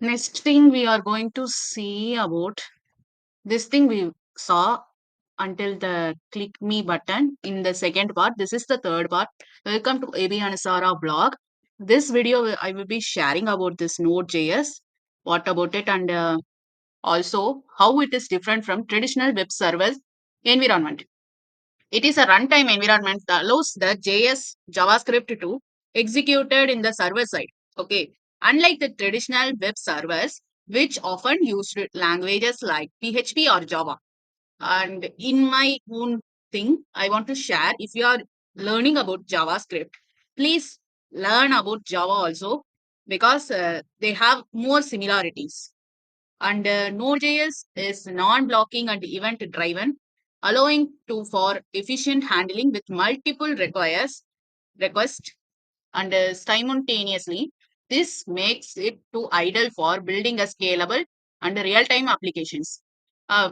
Next thing we are going to see about this thing we saw until the click me button in the second part. This is the third part. Welcome to ABAnuSara blog. This video I will be sharing about this Node JS, what about it, and also how it is different from traditional web servers environment. It is a runtime environment that allows the JS JavaScript to executed in the server side. Okay. Unlike the traditional web servers, which often used languages like PHP or Java. And in my own thing, I want to share if you are learning about JavaScript, please learn about Java also because they have more similarities. And Node.js is non-blocking and event-driven, allowing to for efficient handling with multiple requests and simultaneously. This makes it too idle for building a scalable and real-time applications.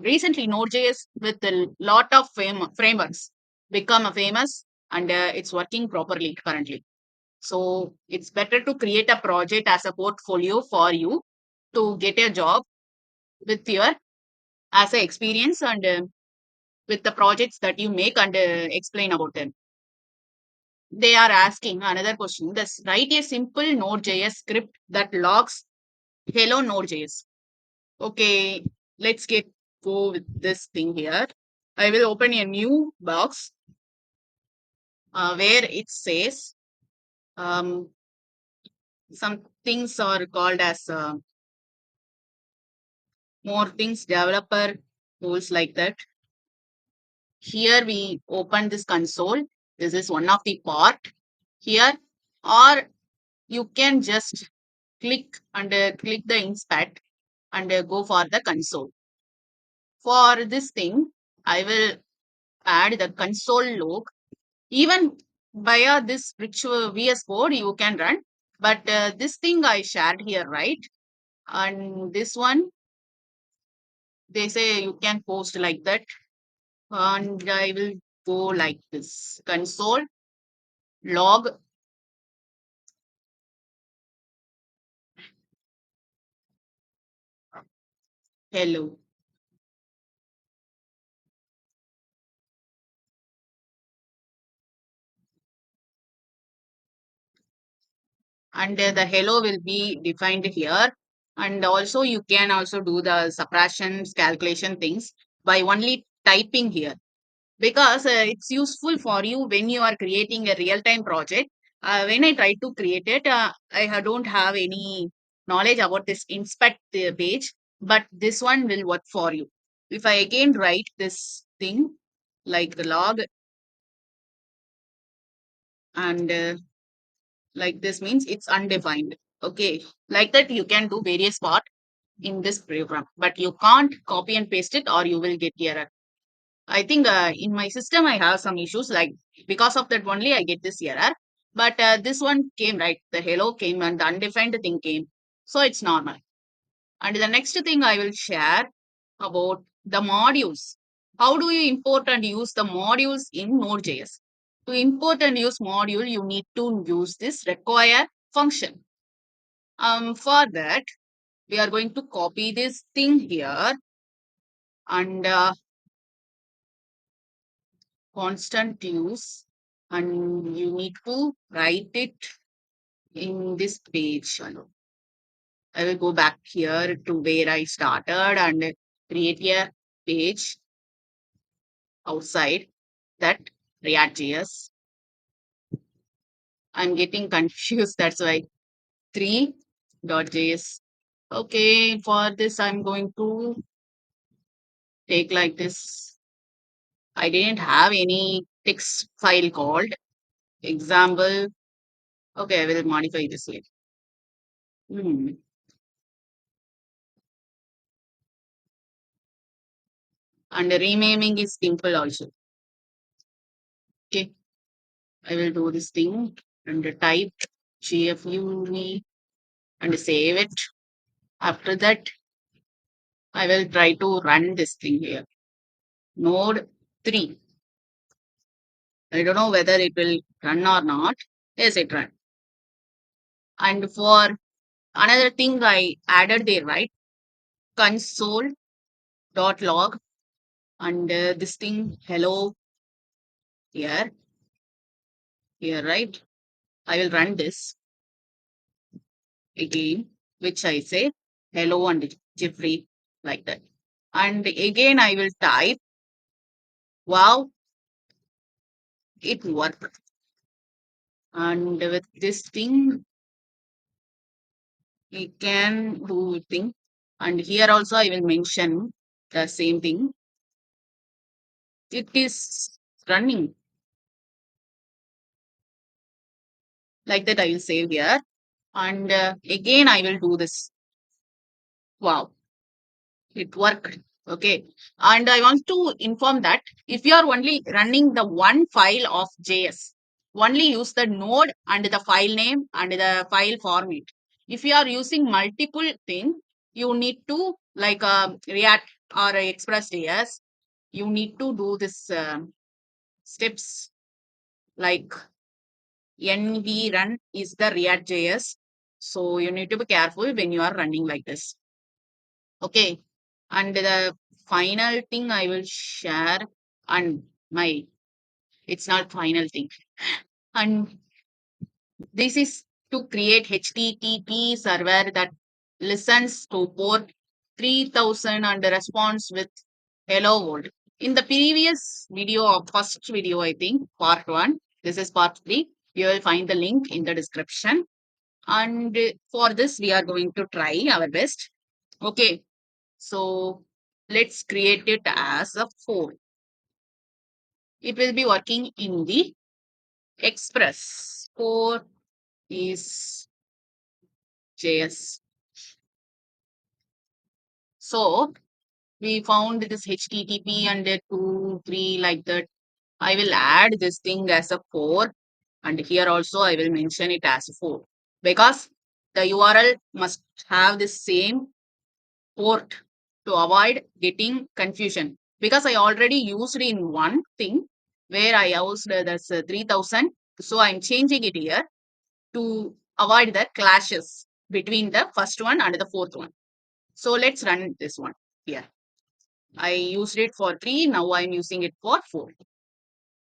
Recently, Node.js with a lot of frameworks become famous and it's working properly currently. So it's better to create a project as a portfolio for you to get a job with your as a experience and with the projects that you make and explain about them. They are asking another question. Let's write a simple Node.js script that logs hello Node.js. Okay, let's get go with this thing here. I will open a new box where it says um, some things are called as more things developer tools like that. Here we open this console. This is one of the part here, or you can just click the inspect and go for the console. For this thing, I will add the console log. Even via this virtual VS Code, you can run. But this thing I shared here, right? And this one, they say you can post like that. And I will go like this console log hello. And the hello will be defined here. And also you can also do the subtractions calculation things by only typing here because it's useful for you when you are creating a real-time project. When I try to create it, don't have any knowledge about this inspect page, but this one will work for you. If I again write this thing like the log and like this means it's undefined. Okay, like that you can do various part in this program, but you can't copy and paste it or you will get error. I think in my system I have some issues like because of that only I get this error. But this one came right. The hello came and the undefined thing came. So it's normal. And the next thing I will share about the modules. How do you import and use the modules in Node.js? To import and use module, you need to use this require function. For that, we are going to copy this thing here and constant use, and you need to write it in this page. I will go back here to where I started and create a page outside that reactjs. I'm getting confused. That's why 3.js. Okay, for this, I'm going to take like this. I didn't have any text file called example. Okay, I will modify this later. Hmm. And renaming is simple also. Okay, I will do this thing and type gfuv and save it. After that, I will try to run this thing here. Node 3. I don't know whether it will run or not. Yes, it run. And for Another thing I added there, right? Console.log and this thing hello here, here, right? I will run this again, which I say hello and Jeffrey like that. And again, I will type, wow, it worked. And with this thing, we can do thing. And here also, I will mention the same thing. It is running like that. I will save here. And again, I will do this. Wow, it worked. Okay. And I want to inform that if you are only running the one file of JS, only use the node and the file name and the file format. If you are using multiple thing, you need to like React or Express JS, you need to do this steps like NV run is the React JS. So you need to be careful when you are running like this. Okay. And the final thing I will share and my it's not final thing. And this is to create HTTP server that listens to port 3000 and responds with hello world. In the previous video or first video, I think part one, this is part three. You will find the link in the description. And for this, we are going to try our best. Okay. So let's create it as a 4. It will be working in the Express. 4 is JS. So we found this HTTP and a 2, 3 like that. I will add this thing as a 4 and here also I will mention it as a 4 because the URL must have the same port to avoid getting confusion because I already used in one thing where I used that's 3000. So I'm changing it here to avoid the clashes between the first one and the fourth one. So let's run this one here. I used it for 3. Now I'm using it for 4.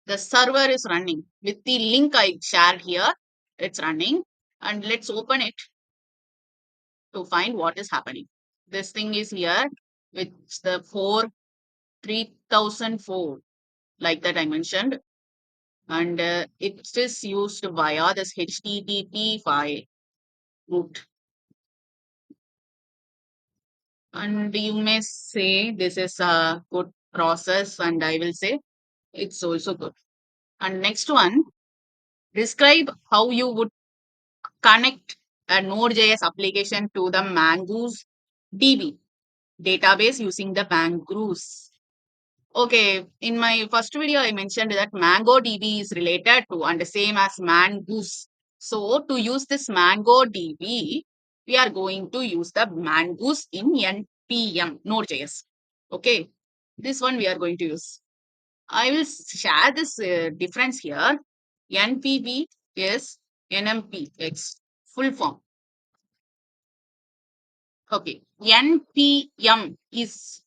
The server is running with the link I shared here. It's running and let's open it to find what is happening. This thing is here with the 3004 like that I mentioned and it is used via this HTTP file route. And you may say this is a good process and I will say it's also good. And next one, describe how you would connect a Node.js application to the Mongoose DB database using the Mongoose. Okay, in my first video, I mentioned that MongoDB is related to and the same as Mongoose. So to use this MongoDB, we are going to use the Mongoose in NPM Node.js. Okay, this one we are going to use. I will share this difference here. NPB is NMPX full form. Okay, NPM is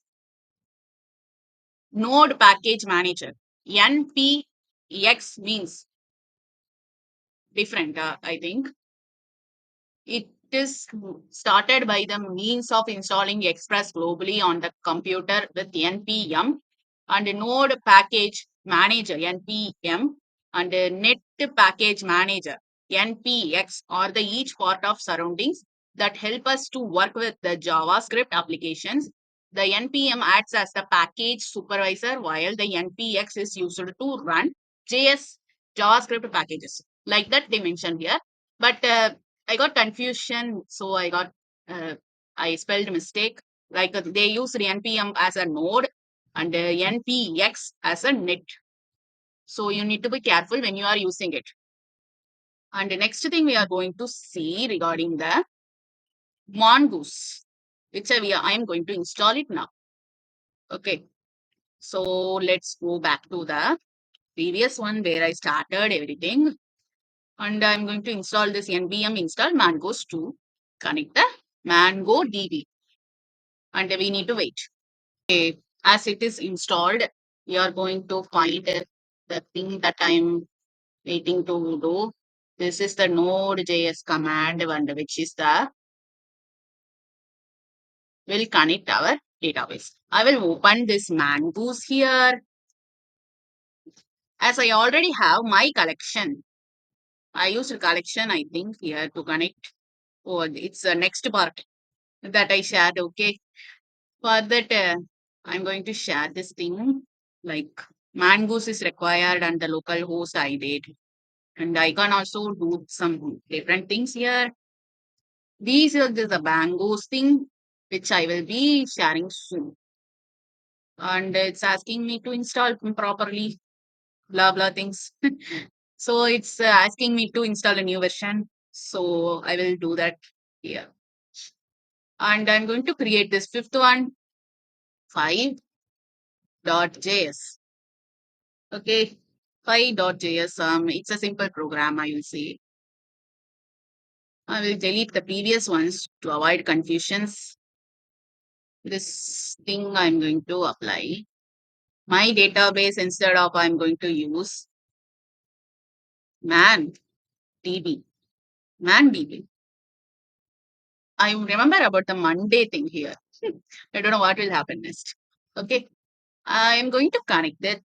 Node Package Manager. NPX means different, I think. It is started by the means of installing Express globally on the computer with NPM and Node Package Manager NPM and Net Package Manager NPX are the each part of surroundings that help us to work with the JavaScript applications. The NPM acts as the package supervisor while the NPX is used to run JS JavaScript packages. Like that they mentioned here. But I got confusion, so I spelled mistake. Like they use npm as a node and npx as a net. So you need to be careful when you are using it. And the next thing we are going to see regarding the Mongoose, which I am going to install it now. Okay, so let's go back to the previous one where I started everything. And I'm going to install this npm install Mongoose 2. connect the MongoDB and we need to wait. Okay, as it is installed, we are going to find the thing that I'm waiting to do. This is the node JS command and which is the will connect our database. I will open this Mongoose here as I already have my collection. I used a collection, I think, here to connect. Oh, it's the next part that I shared. Okay. For that, I'm going to share this thing like Mongoose is required and the local host I did. And I can also do some different things here. These are the Mongoose thing, which I will be sharing soon. And it's asking me to install properly, blah, blah things. So it's asking me to install a new version. So I will do that here. And I'm going to create this fifth one, 5.js. Okay, 5.js. It's a simple program, I will say. I will delete the previous ones to avoid confusions. This thing I'm going to apply. My database instead of I'm going to use man db. Man db. I remember about the Monday thing here. I don't know what will happen next. Okay, I am going to connect it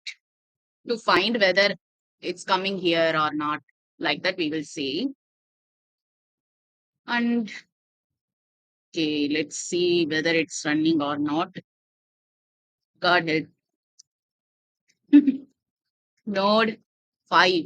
to find whether it's coming here or not. Like that, we will see. And okay, let's see whether it's running or not. God help. Node 5.